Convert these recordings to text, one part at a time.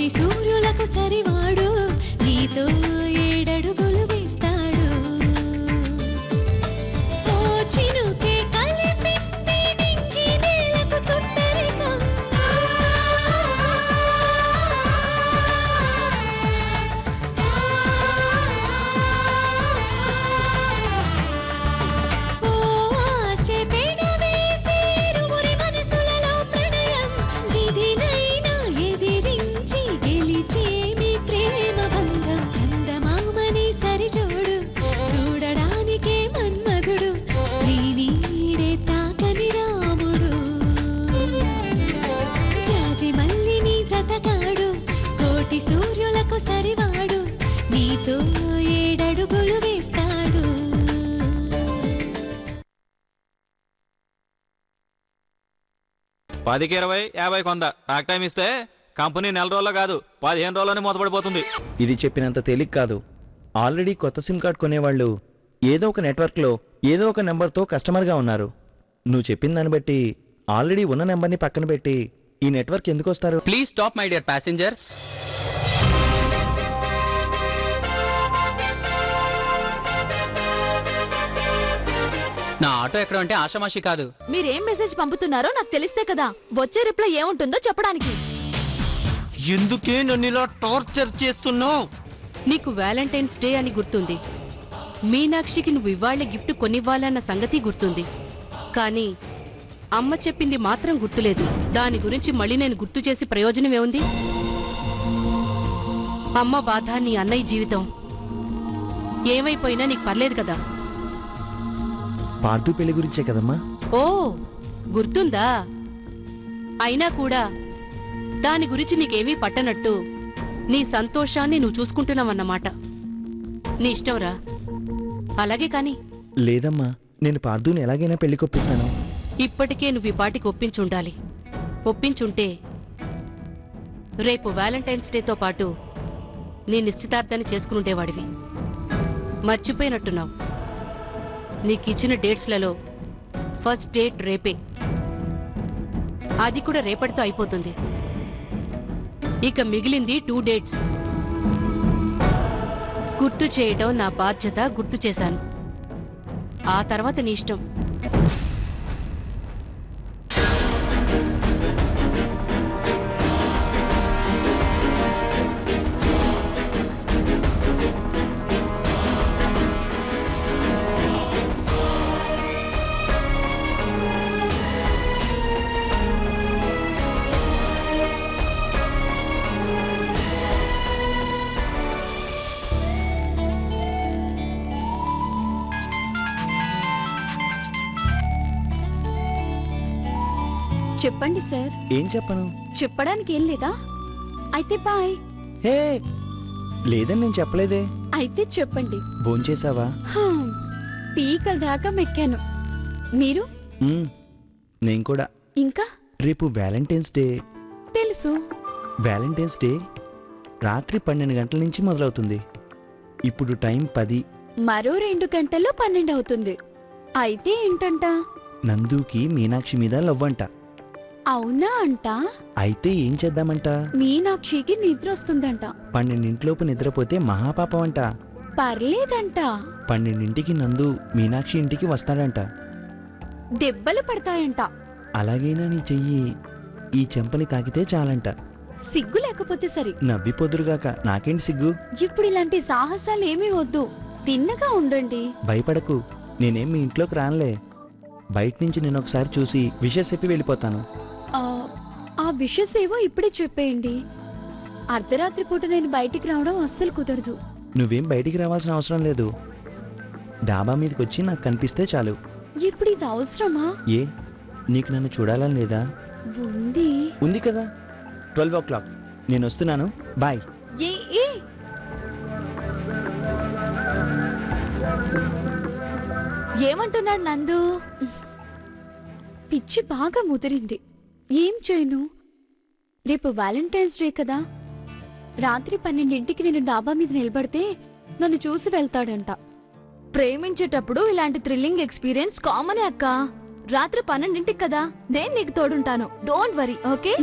కోటి సూర్యులకు సరివాడు నీతో 7 అడుగులు వేస్తాడు ఓ చినుకే కలిపింది నింగి నేలకు చుట్టరికం ఓ ఆశ పెనవేసే ఇరువురి మనసులలో ప్రణయం విధినైనా ఎదిరించి గెలిచే మీ ప్రేమ బంధం చందమామని సరిజోడు చూడడానికే మన్మధుడు స్త్రీని ఈడే తాకని రాముడు జాజి మల్లిని జతగాడు కోటి సూర్యులకు సరివాడు నీతో 7 అడుగులు వేస్తాడు 10కి 20, 50కి 100 టాక్ టైం ఇస్తే కంపెనీ 4 రోజుల్లో కాదు 15 రోజుల్లోనే మూతపడిపోతుంది. ఇది చెప్పినంత తేలిక కాదు. ఆల్రెడీ కొత్త సిమ్ కార్డ్ కొనేవాళ్ళు ఏదో ఒక నెట్వర్క్లో ఏదో ఒక నెంబర్తో కస్టమర్గా ఉన్నారు. నువ్వు చెప్పిన దాన్ని బట్టి ఆల్రెడీ ఉన్న నెంబర్ని పక్కన పెట్టి ఈ నెట్వర్క్ ఎందుకు వస్తారు? Please stop my dear passengers. నా ఆటో ఎక్కడ అంటే ఆషామాషి కాదు. మీరేం మెసేజ్ పంపుతున్నారో నాకు తెలిస్తే కదా వచ్చే రిప్లై ఏముంటుందో చెప్పడానికి. ఎందుకే నన్ను ఇలా టార్చర్ చేస్తున్నావు? నీకు వ్యాలంటైన్స్ డే అని గుర్తుంది, మీనాక్షికి నువ్వు ఇవాళ్లే గిఫ్ట్ కొనివ్వాలన్న సంగతి గుర్తుంది, కానీ అమ్మ చెప్పింది మాత్రం గుర్తులేదు. దాని గురించి మళ్ళీ నేను గుర్తు చేసి ప్రయోజనమేముంది? అమ్మ బాధ, నీ అన్నయ్య జీవితం ఏమైపోయినా నీకు పర్లేదు కదా. పార్థు పెళ్లి గురించే కదమ్మా. ఓ గుర్తుందా? అయినా కూడా దాని గురించి నీకేమీ పట్టనట్టు నీ సంతోషాన్ని నువ్వు చూసుకుంటున్నావన్నమాట. నీ ఇష్టంరా, అలాగే కాని. లేదమ్మా, నేను పార్థుని ఎలాగైనా పెళ్లి కొప్పిస్తాను. ఇప్పటికే నువ్వు ఈ పాటికి ఒప్పించుండాలి. ఒప్పించుంటే రేపు వ్యాలంటైన్స్ డేతో పాటు నీ నిశ్చితార్థాన్ని చేసుకునుండేవాడివి. మర్చిపోయినట్టున్నావు. నీకిచ్చిన డేట్స్లలో ఫస్ట్ డేట్ రేపే, అది కూడా రేపటితో అయిపోతుంది. ఇక మిగిలింది 2 డేట్స్. గుర్తు చేయడం నా బాధ్యత, గుర్తు చేశాను. ఆ తర్వాత నీ ఇష్టం. చెప్పండి సార్. ఏం చెప్పను? చెప్పడానికి ఏం లేదా? అయితే బాయ్. హే, లేదని నేను చెప్పలేదే. అయితే చెప్పండి. భోంచేసావా? పీకల దాకా మెక్కాను. మీరు? నేను కూడా. ఇంకా రేపు వ్యాలంటైన్స్ డే. తెలుసు. వ్యాలంటైన్స్ డే రాత్రి 12 గంటల నుంచి మొదలవుతుంది. ఇప్పుడు టైం 10. మరో 2 గంటల్లో 12 అవుతుంది. అయితే ఏంటంట? నందుకి మీనాక్షి మీద లవ్ అంట. అవునా అంట? అయితే ఏం చేద్దామంట? మీనాక్షికి నిద్ర వస్తుందంట. 12 నిద్రపోతే మహాపాపం అంట. పర్లేదంట. 12కి నందు మీనాక్షి ఇంటికి వస్తాడంట. దెబ్బలు పడతాయంట. అలాగైనా నీ చెయ్యి ఈ చెంపని తాకితే చాలంట. సిగ్గు లేకపోతే సరి. నవ్విపోదురుగాక, నాకేంటి సిగ్గు? ఇప్పుడు ఇలాంటి సాహసాలు ఏమీ వద్దు. తిన్నగా ఉండండి. భయపడకు, నేనేం మీ ఇంట్లోకి రానులే. బయట నుంచి నేను ఒకసారి చూసి విషయం చెప్పి వెళ్ళిపోతాను. ఆ విషయం ఏవో ఇప్పుడే చెప్పేయండి. అర్ధరాత్రి పూట నేను బయటికి రావడం అస్సలు కుదరదు. నువ్వేం బయటికి రావాల్సిన అవసరం లేదు. డాబా మీదకి వచ్చి నాకు కనిపిస్తే చాలు. ఇప్పుడు ఇది అవసరమా? ఏ, నీకు నన్ను చూడాలని లేదా? ఉంది కదా. 12 o'clock నేను వస్తున్నాను. బాయ్. ఏమంటున్నాడు నందు? పిచ్చి బాగా ముదిరింది. ఏం చేయను? రేపు వ్యాలంటైన్స్ డే కదా. రాత్రి 12ంటికి నేను డాబా మీద నిలబడితే నన్ను చూసి వెళ్తాడంట. ప్రేమించేటప్పుడు ఇలాంటి థ్రిల్లింగ్ ఎక్స్పీరియన్స్ కామనే అక్క. రాత్రి 12ంటికి కదా, నేను నీకు తోడుంటాను. Don't worry, okay?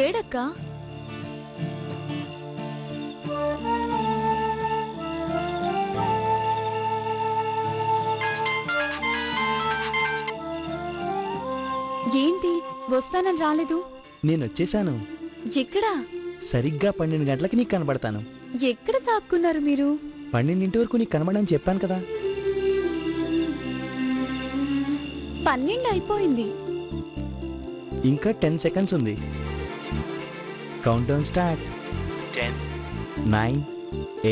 ఏడక్క? ఏంటి వస్తానని రాలేదు? నేను వచ్చేసాను. ఎక్కడా? సరిగ్గా 12 గంటలకి నీకు కనబడతాను. ఎక్కడ దాక్కున్నారు మీరు? 12 వరకు నీకు కనబడని చెప్పాను కదా. 12 అయిపోయింది. ఇంకా 10 సెకండ్స్ ఉంది. Count down start. 10 9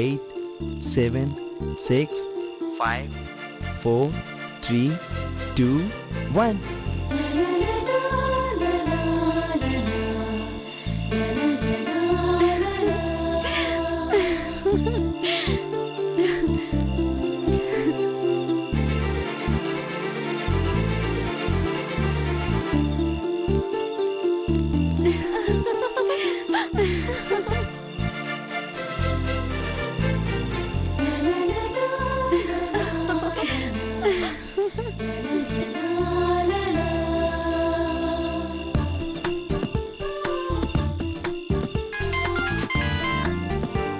8 7 6 5 4 3 2 1.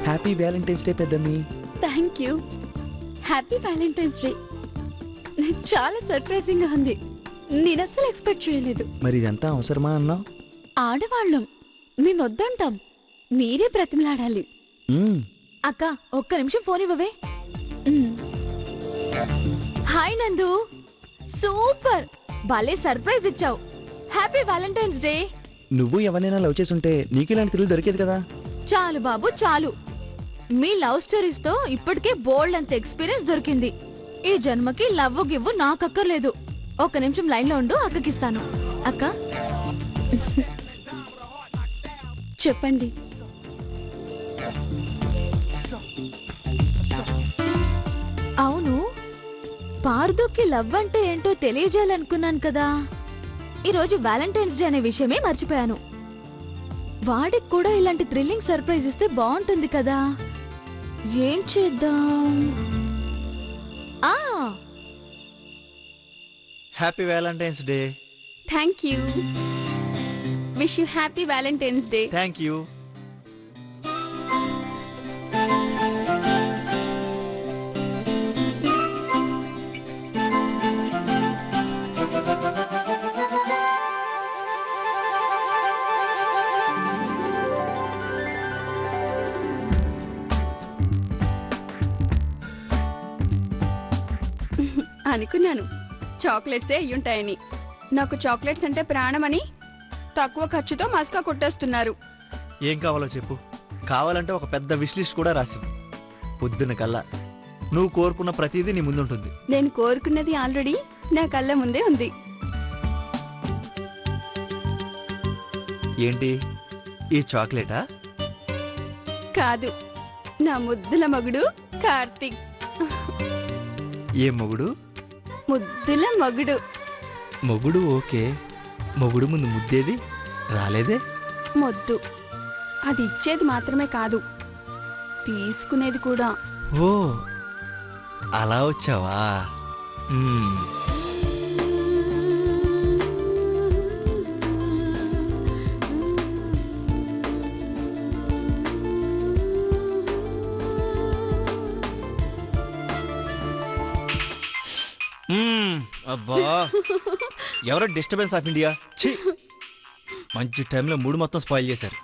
Happy Valentine's day పెద్దమ్మి. Thank you. Happy Valentine's day. చాలా సర్ప్రైజింగ్ గా ఉంది. నేను అస్సలు ఎక్స్పెక్ట్ చేయలేదు. మరి ఇదంతా అవసరమా అన్నావు? ఆడవాళ్ళం, మేము వద్దంటాం, మీరే బ్రతిమలాడాలి. అక్క ఒక్క నిమిషం ఫోన్ ఇవ్వవే. హాయ్ నందు, సూపర్, భలే సర్ప్రైజ్ ఇచ్చావు. Happy Valentine's day. నువ్వు ఎవరైనా లవ్ చేసుంటే నీకు ఇలాంటి థ్రిల్ దొరికేది కదా. చాలు బాబు చాలు. మీ లవ్ స్టోరీస్ తో ఇప్పటికే బోల్డ్ అంత ఎక్స్పీరియన్స్ దొరికింది. ఈ జన్మకి లవ్ గివ్వు నాకక్కర్లేదు. ఒక్క నిమిషం లైన్ లో ఉండు, అక్కకిస్తాను. అక్క చెప్పండి. అవును, పార్దుకి లవ్ అంటే ఏంటో తెలియజేయాలనుకున్నాను కదా. ఈరోజు వ్యాలంటైన్స్ డే అనే విషయమే మర్చిపోయాను. వాడికి కూడా ఇలాంటి థ్రిల్లింగ్ సర్ప్రైజ్ ఇస్తే బాగుంటుంది కదా. ఏం చేద్దాం? Happy Valentine's day. Thank you. Wish you happy Valentine's day. Thank you. అనుకున్నాను చాక్లెట్సే అయ్యుంటాయని. నాకు చాక్లెట్స్ అంటే ప్రాణమని తక్కువ ఖర్చుతో మస్కా కొట్టేస్తున్నారు. ఏం కావాలో చెప్పు. కావాలంటే ఒక పెద్ద విష్ లిస్ట్ కూడా రాసి పొద్దున్న కల్లా నువ్వు కోరుకున్న ప్రతిదీ నీ ముందుంటుంది. నేను కోరుకున్నది ఆల్రెడీ నా కళ్ళ ముందే ఉంది. ఏంటి ఈ చాక్లెటా? కాదు, నా ముద్దుల మగుడు కార్తీక్. ఏ మొగుడు? ముద్దుల మగుడు. మొగుడు ఓకే, మొగుడు ముందు ముద్దేది రాలేదే. మొద్దు అది ఇచ్చేది మాత్రమే కాదు, తీసుకునేది కూడా. ఓ అలా వచ్చావా? అబ్బా, ఎవరో డిస్టర్బెన్స్ ఆఫ్ ఇండియా. ఛీ, మంచి టైంలో మూడు మొత్తం స్పాయిల్ చేశారు.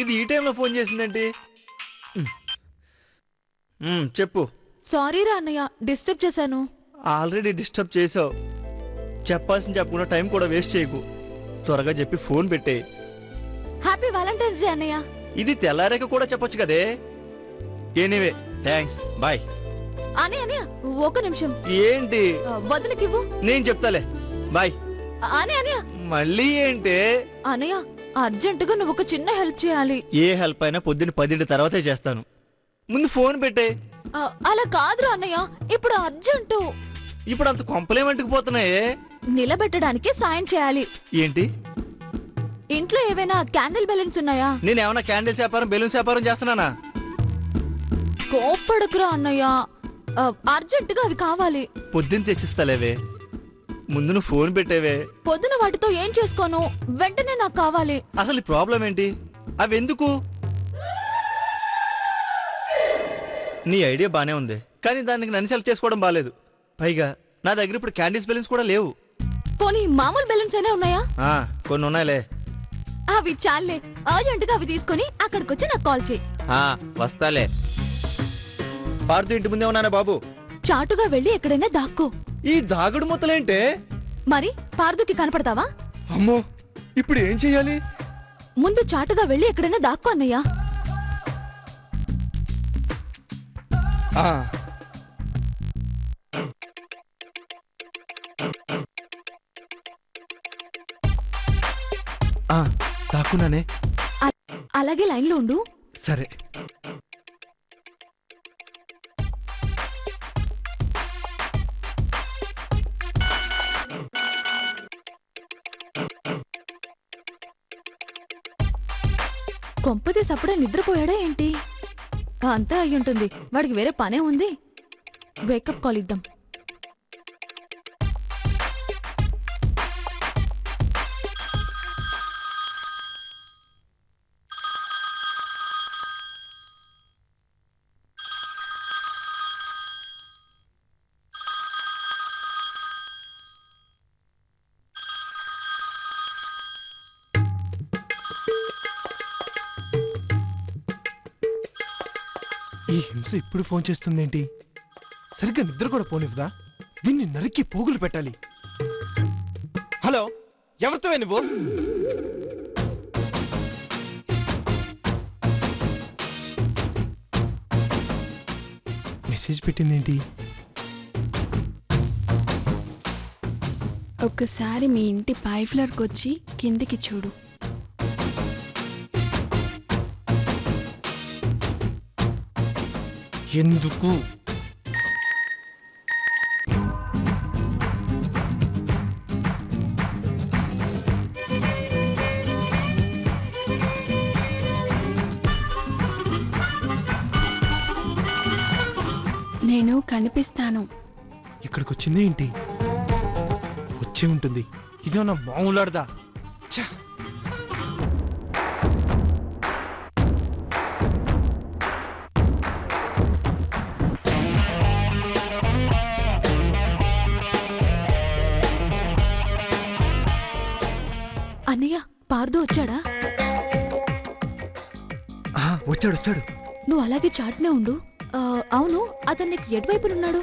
ఇది ఈ టైంలో ఫోన్ చేసిందేంటి? చెప్పు. సారీ రా అన్నయ్య, డిస్టర్బ్ చేశాను. ఆల్రెడీ డిస్టర్బ్ చేసావు. చెప్పాల్సింది చెప్పకుండా టైం కూడా వేస్ట్ చేయకు. త్వరగా చెప్పి ఫోన్ పెట్టే. హ్యాపీ వ్యాలంటైన్స్ డే అన్నయ్య. ఇది తెల్లారేక కూడా చెప్పొచ్చు కదే. Anyway thanks, bye. అన్నయ్య ఒక నిమిషం. ఏంటి? వదినకివ్వు. నేను చెప్తాలే, బాయ్. అన్నయ్య మళ్ళీ ఏంటి? అన్నయ్య అర్జెంటుగా నువ్వు ఒక చిన్న హెల్ప్ చేయాలి. ఏ హెల్ప్ అయినా పొద్దున్న 10 తర్వాతే చేస్తాను. ముందు ఫోన్ పెట్టే. అలా కాదురా అన్నయ్య, ఇప్పుడు అర్జెంటు. ఇప్పుడు అంత కొంపలేమంటుకు పోతున్నాయే. నిలబెట్టడానికి సాయం చేయాలి. ఏంటి? ఇంట్లో ఏవైనా క్యాండిల్ బెలూన్స్ ఉన్నాయా? నేనేమన్నా క్యాండిల్స్ వ్యాపారం, బెలూన్స్ వ్యాపారం చేస్తున్నానా? కోప్పడుకురా అన్నయ్య, అర్జెంటుగా అవి కావాలి. పొద్దున్న తెచ్చిస్తాలేవే. ముందు నువ్వు ఫోన్ పెట్టేవే. పొద్దున వాటితో ఏం చేసుకోను, వెంటనే నాకు కావాలి. అసలు ఈ ప్రాబ్లం ఏంటి? అవి ఎందుకు? నీ ఐడియా బానే ఉంది, కానీ దానికి నన్ను సెలెక్ట్ చేసుకోవడం బాలేదు. పైగా నా దగ్గర ఇప్పుడు క్యాండీస్ బెలూన్స్ కూడా లేవు. పోనీ మామూలు బెలూన్స్ అయినా ఉన్నాయా? కొన్ని ఉన్నాయిలే. అవి చాలే, అర్జెంట్ గా అవి తీసుకొని అక్కడికి వచ్చి నాకు కాల్ చేయి. వస్తాలే. పార్తు ఇంటి ముందే ఉన్నానా బాబు? చాటుగా వెళ్ళి ఎక్కడైనా దాక్కో. ఈ దాగుడు మొత్తలేంటే? మరి పార్దుకి కనపడతావా? అమ్మో, ఇప్పుడు ఏం చెయ్యాలి? ముందు చాటుగా వెళ్ళి ఎక్కడైనా దాక్కో అన్నయ్య. దాక్కున్నానే. అలాగే లైన్లో ఉండు. సరే. కొంపతీసి అప్పుడే నిద్రపోయాడా ఏంటి? అంతా అయ్యుంటుంది, వాడికి వేరే పనే ఉంది. వేకప్ కాల్ ఇద్దాం. ఈ హింస ఇప్పుడు ఫోన్ చేస్తుందేంటి? సరిగ్గా నిద్ర కూడా పోనివ్వదా? దీన్ని నరికి పోగులు పెట్టాలి. హలో, ఎవరితోవే నువ్వు? మెసేజ్ పెట్టిందేంటి? ఒక్కసారి మీ ఇంటి పై ఫ్లోర్కి వచ్చి కిందికి చూడు. ఎందుకు? నేను కనిపిస్తాను. ఇక్కడికి వచ్చిందే ఏంటి? వచ్చే ఉంటుంది. ఇదేమన్నా మామూలాడదా? ఛ! అన్నయ్య, పార్దు వచ్చాడా? వచ్చాడు. నువ్వు అలాగే చాట్నే ఉండు. అవును, అతను నీకు ఎటువైపునున్నాడు?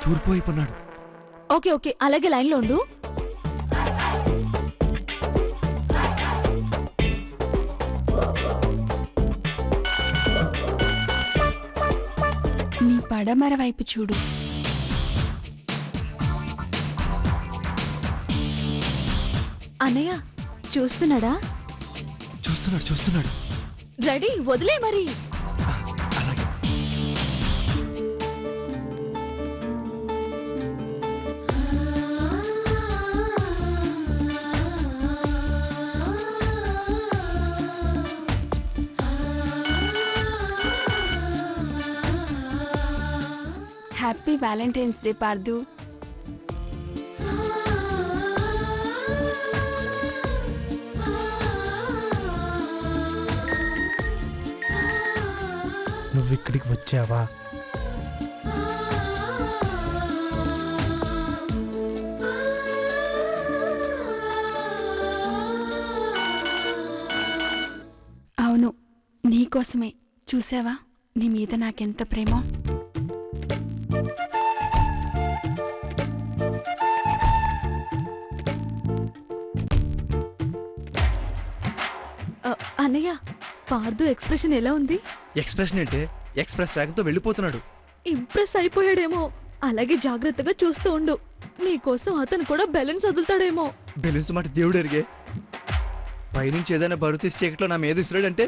తూర్పు వైపు ఉన్నాడు. ఓకే, అలాగే లైన్లో ఉండు. నీ పడమర వైపు చూడు. అన్నయ్య చూస్తున్నాడా? చూస్తున్నాడు. రెడీ, వదిలే మరి. అలాగే. హ్యాపీ వ్యాలంటైన్స్ డే పార్దు. నువ్వు ఇక్కడికి వచ్చావా? అవును, నీకోసమే. చూసావా నీ మీద నాకెంత ప్రేమో. అన్నయ్య, పార్దు ఎక్స్ప్రెషన్ ఎలా ఉంది? ఎక్స్ప్రెషన్ అంటే ఎక్స్ప్రెస్ వేగంతో వెళ్ళిపోతున్నాడు. ఇంప్రెస్ అయిపోయాడేమో. అలాగే జాగ్రత్తగా చూస్తూ ఉండు. నీకోసం అతను కూడా బెలూన్స్ వదులుతాడేమో. బెలూన్స్ మాట దేవుడు ఎరిగే. పైనుంచి ఏదైనా బరువు తీసి చీకట్లో నా మీద ఇస్తున్నాడంటే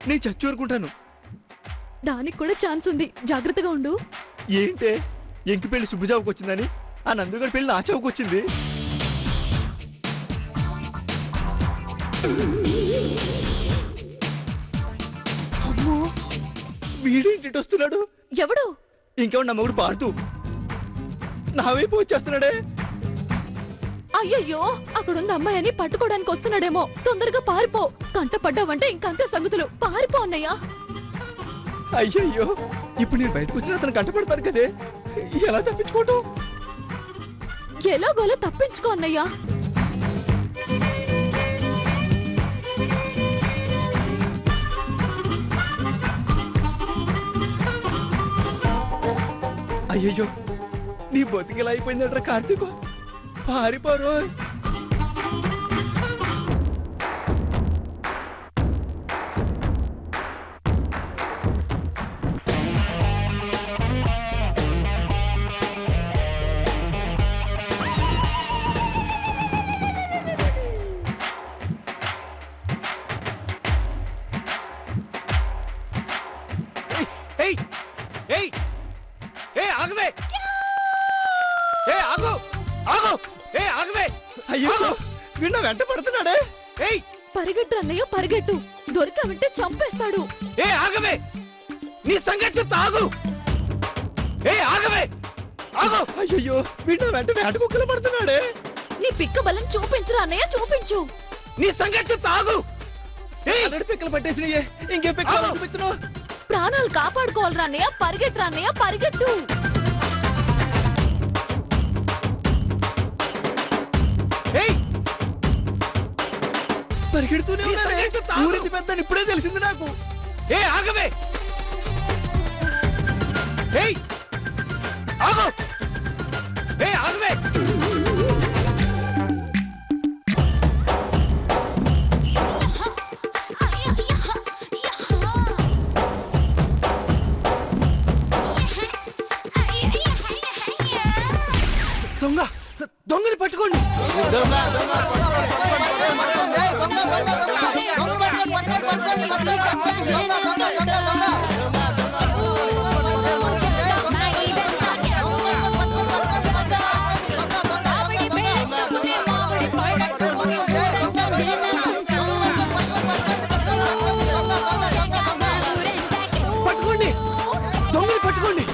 నేను చచ్చు అనుకుంటాను. దానికి కూడా ఛాన్స్ ఉంది, జాగ్రత్తగా ఉండు. ఏంటే, ఎంకి పెళ్లి శుభజావుకు వచ్చిందని ఆ నందుగడి పెళ్లి నా చావుకు వచ్చింది. అమ్మో, వీడేంటి వస్తున్నాడు? ఎవడు? ఇంకెవడు? నా మొగుడు పార్దు. నా వైపు వచ్చేస్తున్నాడే. అయ్యయ్యో అక్కడున్న అమ్మాయిని పట్టుకోవడానికి వస్తున్నాడేమో. తొందరగా పారిపో. కంట పడ్డావంటే ఇంకంతే సంగతులు. పారిపో అన్నయ్య. అయ్యయ్యో ఇప్పుడు నేను బయటకు వచ్చిన అతను కంటపడతాను కదే. ఎలా తప్పించుకోవటం? ఎలాగోలా తప్పించుకో అన్నయ్య. అయ్యయ్యో నీ బతికిలా అయిపోయిందంటారా కార్తీక్. పారిపోరు. అయ్యో వీణ వెంట పడుతున్నాడే. పరిగెట్టు అన్నయ్య పరిగెట్టు. దొరికామంటే చంపేస్తాడు. ఆగవే నీ సంగతి చెప్తా. ఆగు. ఆగవే ఆగు. అయ్యో వీణ వెంట వేట కుక్కలు పడుతున్నాడే. నీ పిక్క బలం చూపించురా అన్నయ్య చూపించు. నీ సంగతి చెప్తా. ఆగు. పిక్కలు పట్టేసినాయే. ఇంకే పిక్కలు చూపించను. ప్రాణాలు కాపాడుకోవాలరా అన్నయ్య. పరిగెట్టురా అన్నయ్య పరిగెట్టు. పరిగెడుతూనే ఊరింది పెద్ద ఇప్పుడే తెలిసింది నాకు. ఆగవే. ఆగు. ఆగవే. దొంగ దొంగని పట్టుకోండి. పట్టుకోండి దొంగని పట్టుకోండి.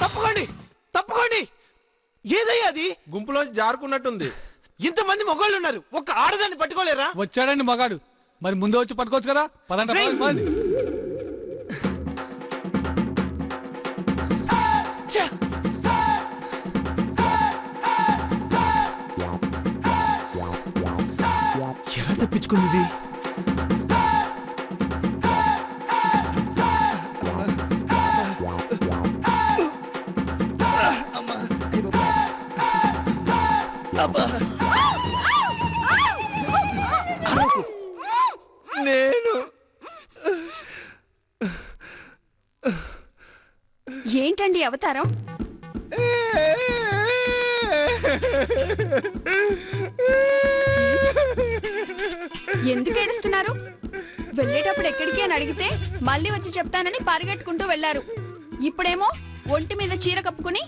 తప్పుకోండి తప్పుకోండి. ఏదయ్యా అది? గుంపులోంచి జారుకున్నట్టుంది. ఇంతమంది మగవాళ్ళు ఉన్నారు, ఒక్క ఆడదాన్ని పట్టుకోలేరా? వచ్చాడండి మగాడు, మరి ముందే వచ్చి పట్టుకోవచ్చు కదా. పదండి పదండి. ఎలా తప్పించుకుంది? నేను ఏంటండి అవతారం? ఎందుకు ఏడుస్తున్నారు? వెళ్ళేటప్పుడు ఎక్కడికి అని అడిగితే మళ్ళీ వచ్చి చెప్తానని పరిగెట్టుకుంటూ వెళ్లారు. ఇప్పుడేమో ఒంటి మీద చీర కప్పుకుని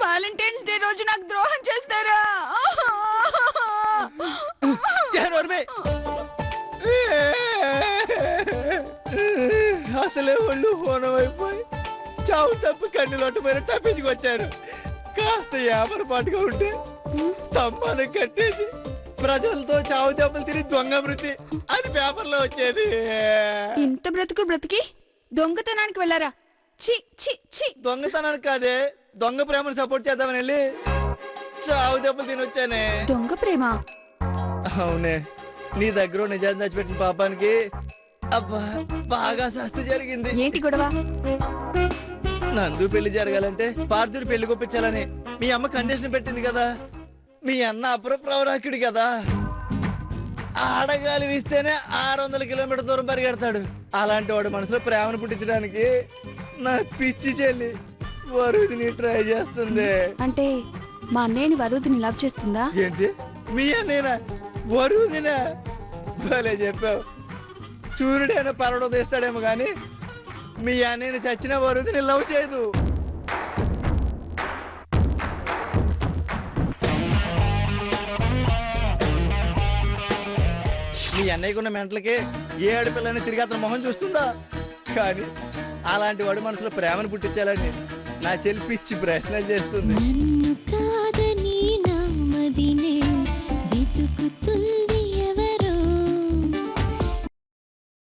వాలంటైన్స్ డే రోజు నాకు ద్రోహం చేస్తారా? అసలే ఒళ్ళు హోనం అయిపోయి చావు తప్పి కన్నులోటపోయిన తప్పించుకొచ్చారు. కాస్త ఏమరపాటుగా ఉంటే స్తంభాలు కట్టేసి ప్రజలతో చావు దెబ్బలు తిని దొంగ మృతి అని పేపర్లో వచ్చేది. ఇంత బ్రతుకు బ్రతికి దొంగతనానికి వెళ్ళారా? చి చి చి. దొంగతనానికి కాదే, దొంగ ప్రేమను సపోర్ట్ చేద్దామని వెళ్ళి చావు దెబ్బలు తిని వచ్చానే. దొంగ ప్రేమ? అవునే, నీ దగ్గర నిజాన్ని దాచిపెట్టిన పాపానికి అబ్బా బాగా శాస్తి జరిగింది. ఏంటి గొడవ? నందు పెళ్లి జరగాలంటే పార్థుడు పెళ్లి కొప్పించాలని మీ అమ్మ కండిషన్ పెట్టింది కదా. మీ అన్న అప్రప్రవరాకుడు కదా. ఆడగాలి వీస్తేనే 600 కిలోమీటర్ దూరం పరిగెడతాడు. అలాంటి వాడు మనసులో ప్రేమను పుట్టించడానికి నా పిచ్చి చెల్లి వరుదిని ట్రై చేస్తుంది. అంటే మా అన్నయ్యని వరుదిని లవ్ చేస్తుందా? ఏంటి మీ అన్నయ్యనా వరుదినా? భలే చెప్పావు. సూర్యుడైనా పరవడం తీస్తాడేమో కానీ మీ అన్నయ్యని చచ్చిన వరుదిని లవ్ చేయదు. మీ అన్నయ్యకున్న మెంటలకి ఏ ఆడపిల్లని తిరిగి అతని మొహం చూస్తుందా? కానీ అలాంటి వాడు మనసులో ప్రేమను పుట్టించాలని నా చెల్లి పిచ్చి ప్రయత్నం చేస్తుంది.